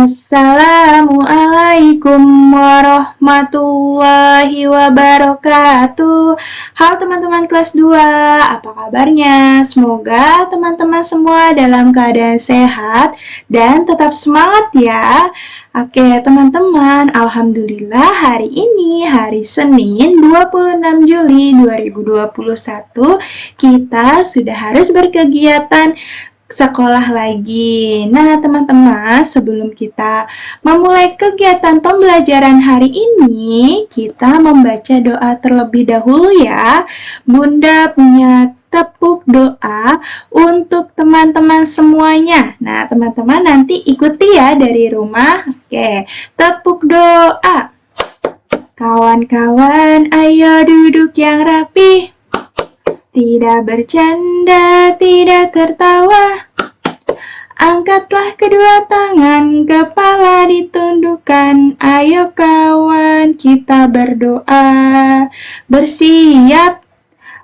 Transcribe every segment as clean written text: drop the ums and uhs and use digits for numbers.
Assalamualaikum warahmatullahi wabarakatuh. Halo teman-teman kelas 2, apa kabarnya? Semoga teman-teman semua dalam keadaan sehat dan tetap semangat ya. Oke teman-teman, Alhamdulillah hari ini hari Senin 26 Juli 2021 kita sudah harus berkegiatan sekolah lagi. Nah, teman-teman, sebelum kita memulai kegiatan pembelajaran hari ini, kita membaca doa terlebih dahulu ya. Bunda punya tepuk doa untuk teman-teman semuanya. Nah, teman-teman nanti ikuti ya dari rumah. Oke, tepuk doa. Kawan-kawan, ayo duduk yang rapi. Tidak bercanda, tidak tertawa. Angkatlah kedua tangan, kepala ditundukkan. Ayo kawan, kita berdoa. Bersiap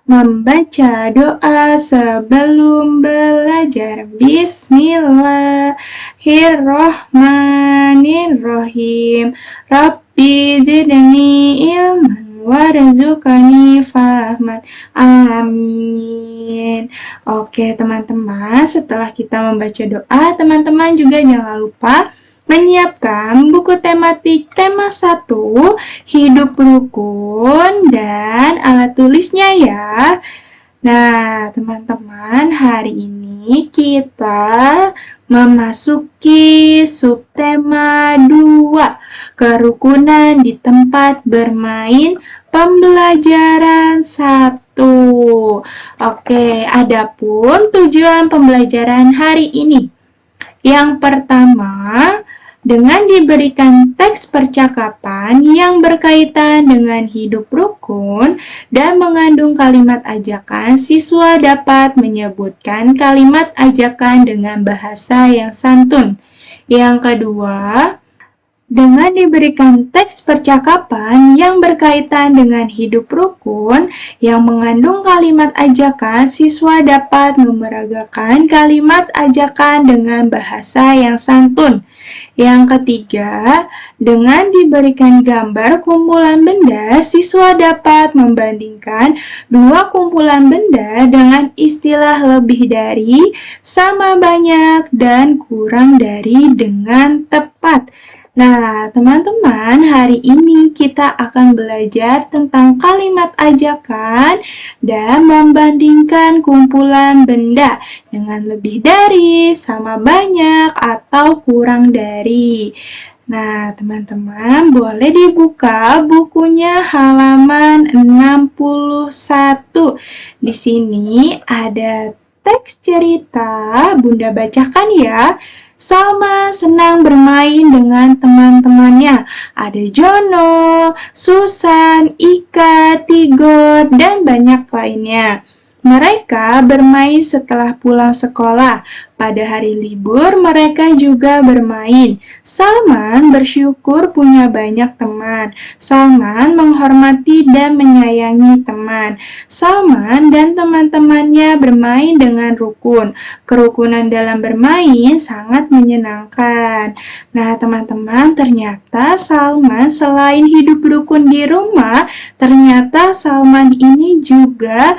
membaca doa sebelum belajar. Bismillahirrahmanirrahim. Rabbi zidni ilman warzuqni fahman. Amin. Oke teman-teman, setelah kita membaca doa, teman-teman juga jangan lupa menyiapkan buku tematik tema 1, hidup rukun, dan alat tulisnya ya. Nah, teman-teman, hari ini kita memasuki subtema 2, kerukunan di tempat bermain pembelajaran 1. Oke, adapun tujuan pembelajaran hari ini. Yang pertama, dengan diberikan teks percakapan yang berkaitan dengan hidup rukun dan mengandung kalimat ajakan, siswa dapat menyebutkan kalimat ajakan dengan bahasa yang santun. Yang kedua, dengan diberikan teks percakapan yang berkaitan dengan hidup rukun yang mengandung kalimat ajakan, siswa dapat memeragakan kalimat ajakan dengan bahasa yang santun. Yang ketiga, dengan diberikan gambar kumpulan benda, siswa dapat membandingkan dua kumpulan benda dengan istilah lebih dari, sama banyak, dan kurang dari dengan tepat. Nah, teman-teman, hari ini kita akan belajar tentang kalimat ajakan dan membandingkan kumpulan benda dengan lebih dari, sama banyak, atau kurang dari. Nah, teman-teman, boleh dibuka bukunya halaman 61. Di sini ada teks cerita, Bunda bacakan ya. Salma senang bermain dengan teman-temannya. Ada Jono, Susan, Ika, Tigor, dan banyak lainnya. Mereka bermain setelah pulang sekolah. Pada hari libur, mereka juga bermain. Salman bersyukur punya banyak teman. Salman menghormati dan menyayangi teman. Salman dan teman-temannya bermain dengan rukun. Kerukunan dalam bermain sangat menyenangkan. Nah, teman-teman, ternyata Salman selain hidup rukun di rumah, ternyata Salman ini juga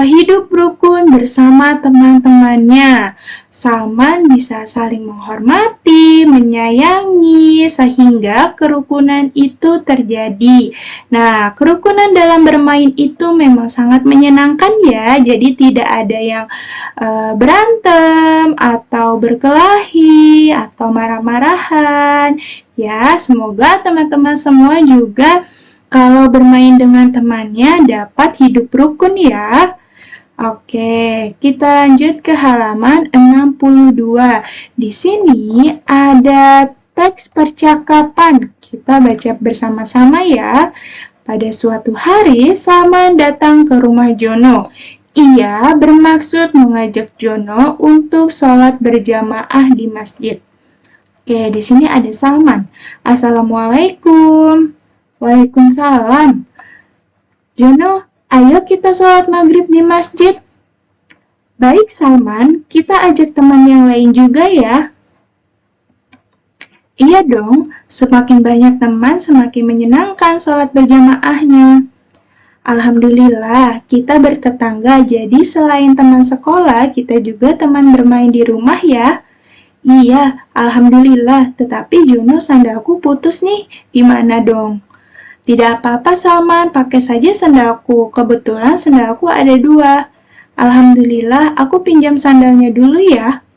hidup rukun bersama teman-temannya. Salman bisa saling menghormati, menyayangi, sehingga kerukunan itu terjadi. Nah, kerukunan dalam bermain itu memang sangat menyenangkan ya, jadi tidak ada yang berantem, atau berkelahi, atau marah-marahan. Ya, semoga teman-teman semua juga kalau bermain dengan temannya dapat hidup rukun ya. Oke, kita lanjut ke halaman 62. Di sini ada teks percakapan. Kita baca bersama-sama ya. Pada suatu hari, Salman datang ke rumah Jono. Ia bermaksud mengajak Jono untuk sholat berjamaah di masjid. Oke, di sini ada Salman. Assalamualaikum. Waalaikumsalam. Jono, ayo kita sholat maghrib di masjid. Baik Salman, kita ajak teman yang lain juga ya. Iya dong, semakin banyak teman, semakin menyenangkan sholat berjamaahnya. Alhamdulillah, kita bertetangga, jadi selain teman sekolah, kita juga teman bermain di rumah ya. Iya, alhamdulillah, tetapi Juno sandalku putus nih. Gimana dong? Tidak apa-apa Salman, pakai saja sandalku. Kebetulan sandalku ada dua. Alhamdulillah, aku pinjam sandalnya dulu ya.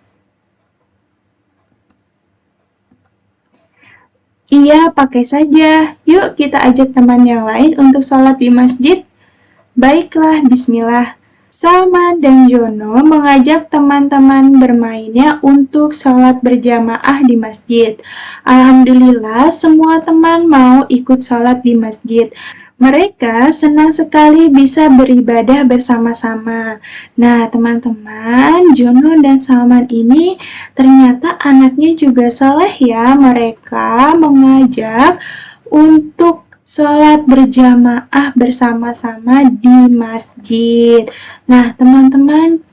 Iya, pakai saja. Yuk kita ajak teman yang lain untuk sholat di masjid. Baiklah, bismillah. Salman dan Jono mengajak teman-teman bermainnya untuk sholat berjamaah di masjid. Alhamdulillah, semua teman mau ikut sholat di masjid. Mereka senang sekali bisa beribadah bersama-sama. Nah, teman-teman, Jono dan Salman ini ternyata anaknya juga soleh ya. Mereka mengajak untuk sholat berjamaah bersama-sama di masjid. Nah, teman-teman,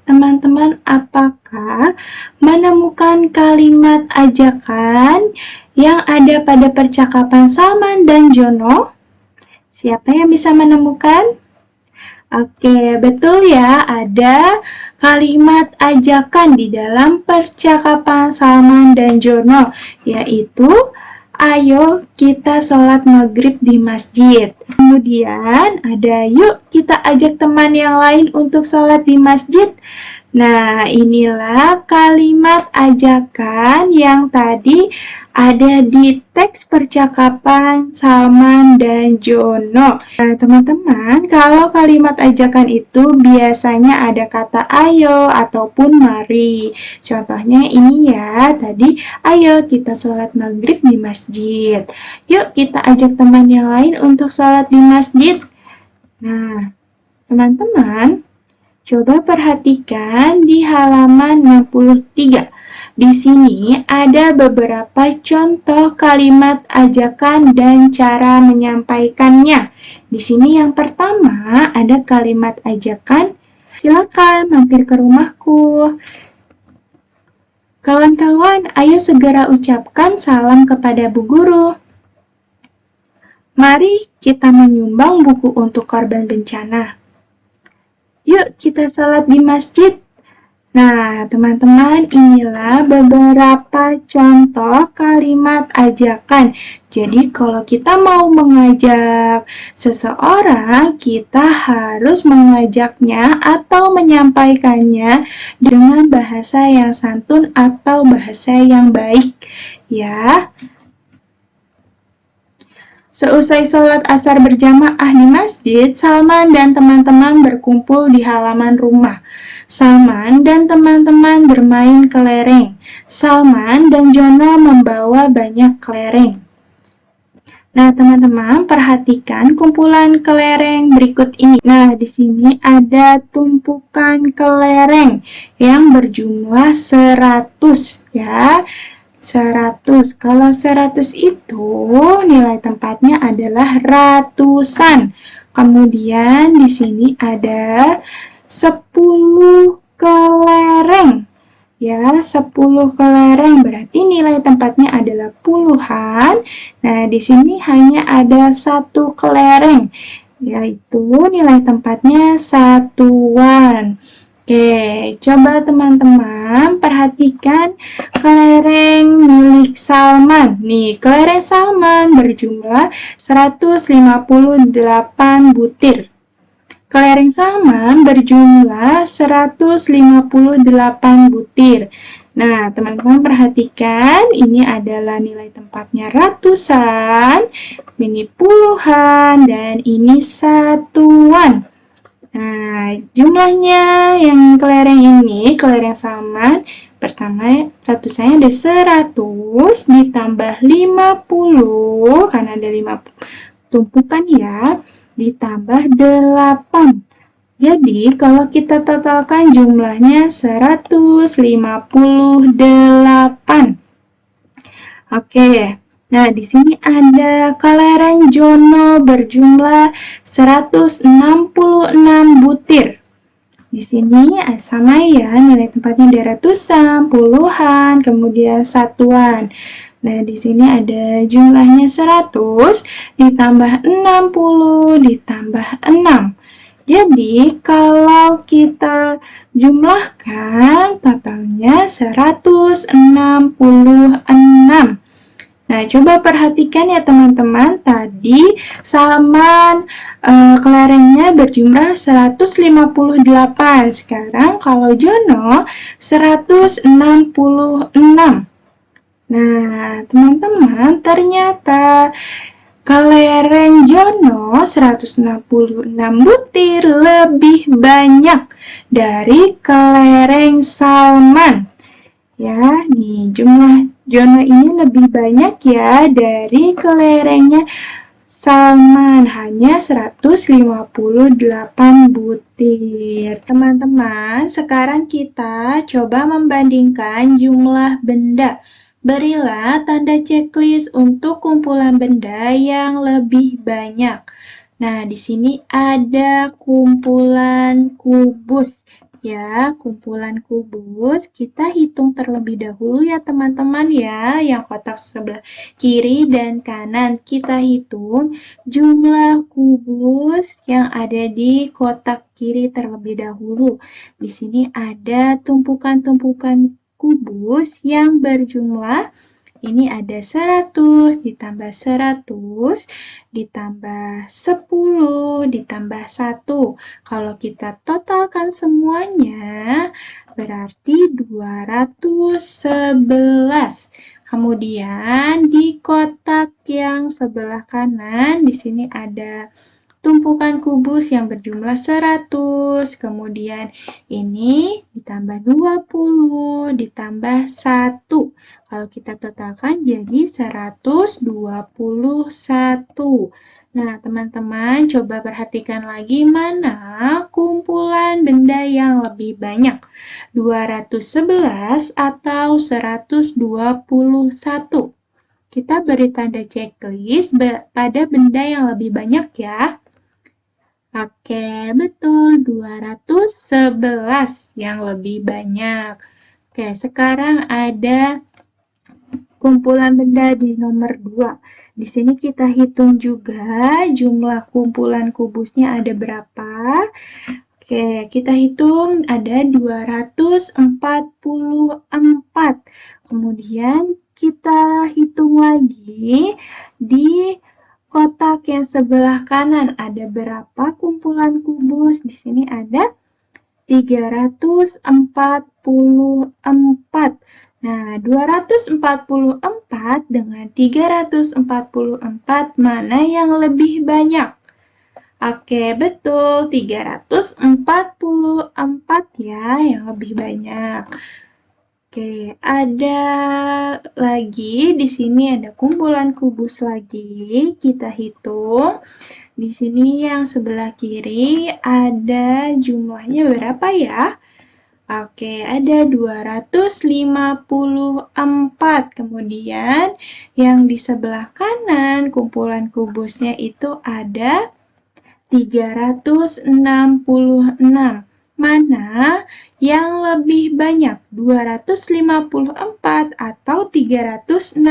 apakah menemukan kalimat ajakan yang ada pada percakapan Salman dan Jono? Siapa yang bisa menemukan? Oke, betul ya, ada kalimat ajakan di dalam percakapan Salman dan Jono, yaitu ayo kita sholat maghrib di masjid. Kemudian ada yuk kita ajak teman yang lain untuk sholat di masjid. Nah, inilah kalimat ajakan yang tadi ada di teks percakapan Salman dan Jono. Nah, teman-teman, kalau kalimat ajakan itu biasanya ada kata ayo ataupun mari. Contohnya ini ya, tadi ayo kita sholat maghrib di masjid. Yuk kita ajak teman yang lain untuk sholat di masjid. Nah, teman-teman, coba perhatikan di halaman 63. Di sini ada beberapa contoh kalimat ajakan dan cara menyampaikannya. Di sini yang pertama ada kalimat ajakan, silakan mampir ke rumahku. Kawan-kawan, ayo segera ucapkan salam kepada Bu Guru. Mari kita menyumbang buku untuk korban bencana. Yuk kita sholat di masjid. Nah, teman-teman, inilah beberapa contoh kalimat ajakan. Jadi, kalau kita mau mengajak seseorang, kita harus mengajaknya atau menyampaikannya dengan bahasa yang santun atau bahasa yang baik, ya. Seusai sholat asar berjamaah di masjid, Salman dan teman-teman berkumpul di halaman rumah. Salman dan teman-teman bermain kelereng. Salman dan Jono membawa banyak kelereng. Nah, teman-teman, perhatikan kumpulan kelereng berikut ini. Nah, di sini ada tumpukan kelereng yang berjumlah 100 ya. 100. Kalau 100 itu nilai tempatnya adalah ratusan. Kemudian di sini ada 10 kelereng. Ya, 10 kelereng berarti nilai tempatnya adalah puluhan. Nah, di sini hanya ada 1 kelereng, yaitu nilai tempatnya satuan. Oke, coba teman-teman perhatikan kelereng milik Salman. Nih, kelereng Salman berjumlah 158 butir. Kelereng Salman berjumlah 158 butir. Nah, teman-teman perhatikan, ini adalah nilai tempatnya ratusan, ini puluhan, dan ini satuan. Nah, jumlahnya yang kelereng ini, kelereng Salman, pertama ratusannya ada 100 ditambah 50, karena ada 5 tumpukan ya, ditambah 8. Jadi, kalau kita totalkan jumlahnya 158. Oke. Nah, di sini ada kelereng Jono berjumlah 166 butir. Di sini sama ya, nilai tempatnya ada ratusan, puluhan, kemudian satuan. Nah, di sini ada jumlahnya 100 ditambah 60 ditambah 6. Jadi, kalau kita jumlahkan totalnya 166. Nah, coba perhatikan ya teman-teman, tadi Salman kelerengnya berjumlah 158. Sekarang kalau Jono 166. Nah, teman-teman, ternyata kelereng Jono 166 butir lebih banyak dari kelereng Salman. Ya, nih jumlah Jono ini lebih banyak ya dari kelerengnya Salman, hanya 158 butir. Teman-teman, sekarang kita coba membandingkan jumlah benda. Berilah tanda checklist untuk kumpulan benda yang lebih banyak. Nah, di sini ada kumpulan kubus. Ya, kumpulan kubus kita hitung terlebih dahulu ya teman-teman ya, yang kotak sebelah kiri dan kanan. Kita hitung jumlah kubus yang ada di kotak kiri terlebih dahulu. Di sini ada tumpukan-tumpukan kubus yang berjumlah ini ada 100 ditambah 100 ditambah 10 ditambah 1. Kalau kita totalkan semuanya berarti 211. Kemudian di kotak yang sebelah kanan di sini ada tumpukan kubus yang berjumlah 100, kemudian ini ditambah 20, ditambah 1. Kalau kita totalkan jadi 121. Nah, teman-teman coba perhatikan lagi mana kumpulan benda yang lebih banyak, 211 atau 121. Kita beri tanda checklist pada benda yang lebih banyak ya. Oke, betul. 211 yang lebih banyak. Oke, sekarang ada kumpulan benda di nomor 2. Di sini kita hitung juga jumlah kumpulan kubusnya ada berapa. Oke, kita hitung ada 244. Kemudian kita hitung lagi di kotak yang sebelah kanan ada berapa kumpulan kubus? Di sini ada 344. Nah, 244 dengan 344 mana yang lebih banyak? Oke, betul. 344 ya yang lebih banyak. Oke, ada lagi di sini ada kumpulan kubus lagi. Kita hitung. Di sini yang sebelah kiri ada jumlahnya berapa ya? Oke, ada 254. Kemudian yang di sebelah kanan kumpulan kubusnya itu ada 366. Mana yang lebih banyak, 254 atau 366?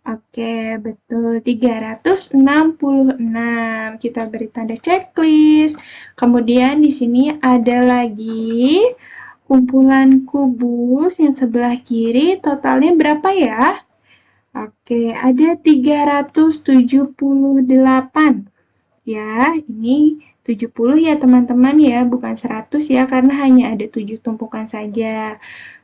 Oke, betul, 366. Kita beri tanda checklist. Kemudian di sini ada lagi kumpulan kubus yang sebelah kiri, totalnya berapa ya? Oke, ada 378. Ya, ini 70 ya teman-teman ya, bukan 100 ya, karena hanya ada 7 tumpukan saja.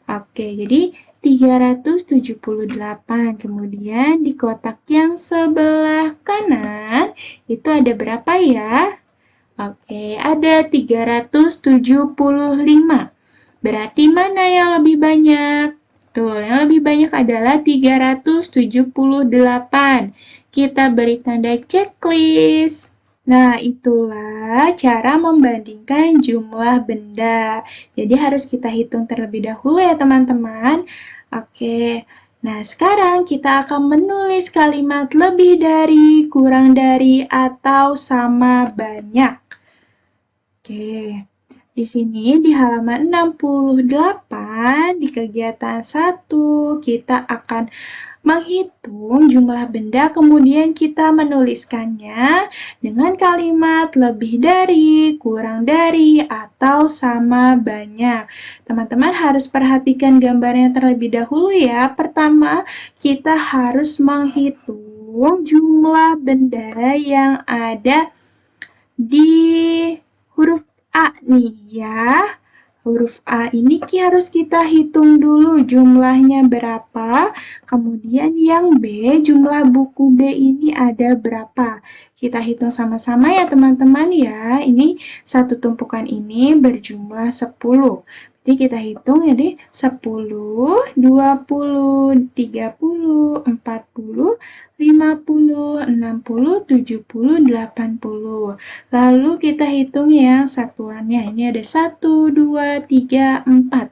Oke, jadi 378. Kemudian di kotak yang sebelah kanan, itu ada berapa ya? Oke, ada 375. Berarti mana yang lebih banyak? Tuh, yang lebih banyak adalah 378. Kita beri tanda checklist. Nah, itulah cara membandingkan jumlah benda. Jadi harus kita hitung terlebih dahulu ya teman-teman. Oke, nah sekarang kita akan menulis kalimat lebih dari, kurang dari, atau sama banyak. Oke, Di sini di halaman 68 di kegiatan 1 kita akan menghitung jumlah benda kemudian kita menuliskannya dengan kalimat lebih dari, kurang dari, atau sama banyak. Teman-teman harus perhatikan gambarnya terlebih dahulu ya. Pertama, kita harus menghitung jumlah benda yang ada di huruf A nih ya. Huruf A ini harus kita hitung dulu jumlahnya berapa. Kemudian yang B, jumlah buku B ini ada berapa. Kita hitung sama-sama ya teman-teman ya. Ini satu tumpukan ini berjumlah 10. Jadi kita hitung ya deh 10, 20, 30, 40, 50, 60, 70, 80. Lalu kita hitung yang satuannya. Ini ada 1, 2, 3, 4.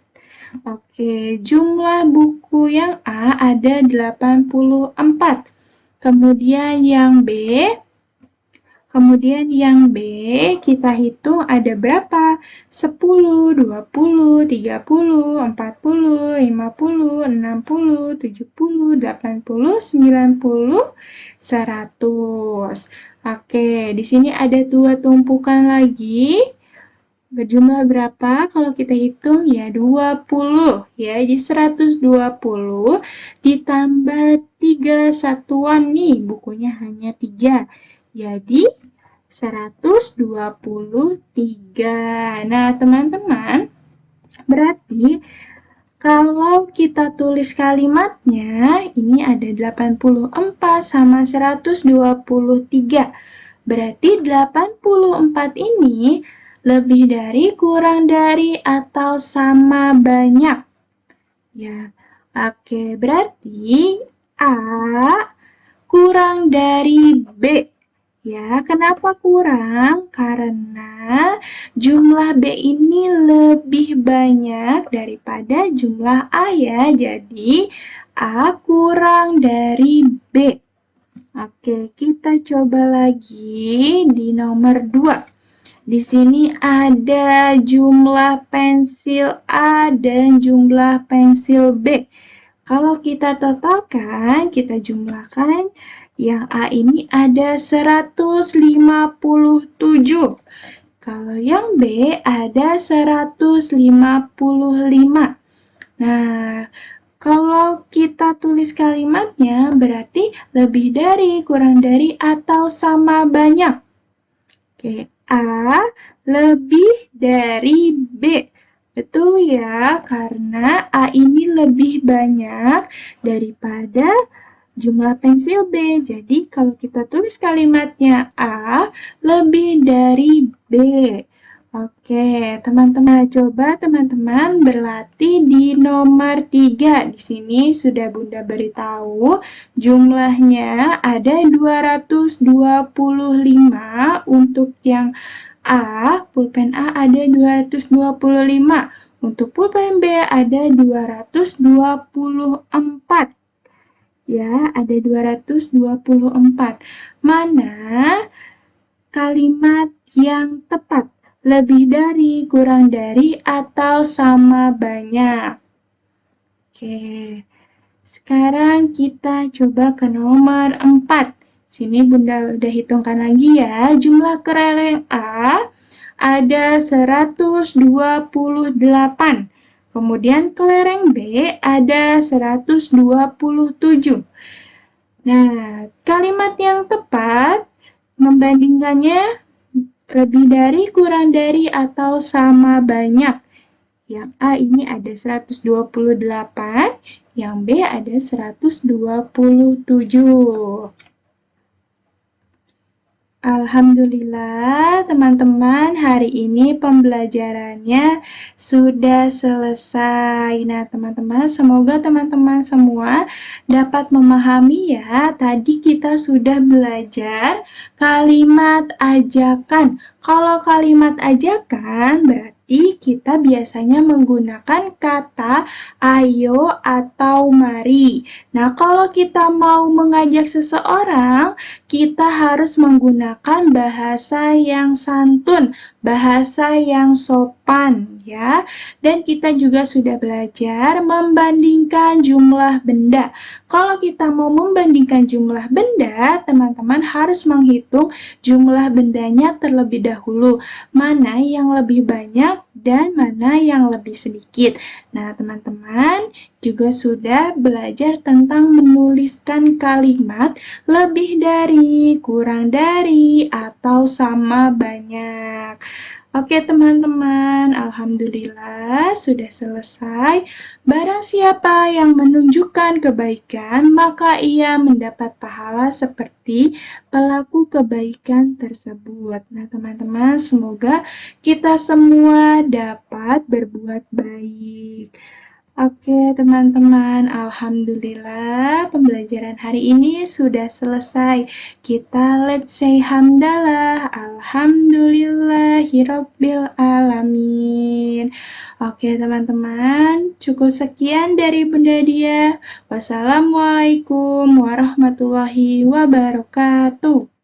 Oke, jumlah buku yang A ada 84. Kemudian yang kita hitung ada berapa? 10, 20, 30, 40, 50, 60, 70, 80, 90, 100. Oke, di sini ada 2 tumpukan lagi. Berjumlah berapa? Kalau kita hitung ya 20 ya. Jadi 120 ditambah 3 satuan nih. Bukunya hanya 3. Jadi 123. Nah, teman-teman, berarti kalau kita tulis kalimatnya, ini ada 84 sama 123. Berarti 84 ini lebih dari, kurang dari, atau sama banyak. Ya, oke. Berarti A kurang dari B. Ya, kenapa kurang? Karena jumlah B ini lebih banyak daripada jumlah A ya. Jadi, A kurang dari B. Oke, kita coba lagi di nomor 2. Di sini ada jumlah pensil A dan jumlah pensil B. Kalau kita totalkan, kita jumlahkan, yang A ini ada 157. Kalau yang B ada 155. Nah, kalau kita tulis kalimatnya berarti lebih dari, kurang dari, atau sama banyak. Oke, A lebih dari B. Betul ya, karena A ini lebih banyak daripada jumlah pensil B. Jadi kalau kita tulis kalimatnya A lebih dari B. Oke, teman-teman, coba teman-teman berlatih di nomor 3. Di sini sudah Bunda beritahu jumlahnya ada 225 untuk yang A, pulpen A ada 225. Untuk pulpen B ada 224. Ya, ada 224. Mana kalimat yang tepat? Lebih dari, kurang dari, atau sama banyak? Oke, sekarang kita coba ke nomor 4. Sini Bunda udah hitungkan lagi ya. Jumlah kelereng A ada 128. Kemudian kelereng B ada 127. Nah, kalimat yang tepat membandingkannya lebih dari, kurang dari, atau sama banyak. Yang A ini ada 128, yang B ada 127. Alhamdulillah teman-teman, hari ini pembelajarannya sudah selesai. Nah teman-teman, semoga teman-teman semua dapat memahami ya. Tadi kita sudah belajar kalimat ajakan. Kalau kalimat ajakan berarti Jadi kita biasanya menggunakan kata ayo atau mari. Nah, kalau kita mau mengajak seseorang, kita harus menggunakan bahasa yang santun, bahasa yang sopan ya. Dan kita juga sudah belajar membandingkan jumlah benda. Kalau kita mau membandingkan jumlah benda, teman-teman harus menghitung jumlah bendanya terlebih dahulu. Mana yang lebih banyak dan mana yang lebih sedikit. Nah, teman-teman juga sudah belajar tentang menuliskan kalimat lebih dari, kurang dari, atau sama banyak. Oke teman-teman, alhamdulillah sudah selesai. Barang siapa yang menunjukkan kebaikan, maka ia mendapat pahala seperti pelaku kebaikan tersebut. Nah teman-teman, semoga kita semua dapat berbuat baik. Oke teman-teman, alhamdulillah pembelajaran hari ini sudah selesai. Kita let's say hamdalah, alhamdulillahirabbil alamin. Oke teman-teman, cukup sekian dari Bunda Dia. Wassalamualaikum warahmatullahi wabarakatuh.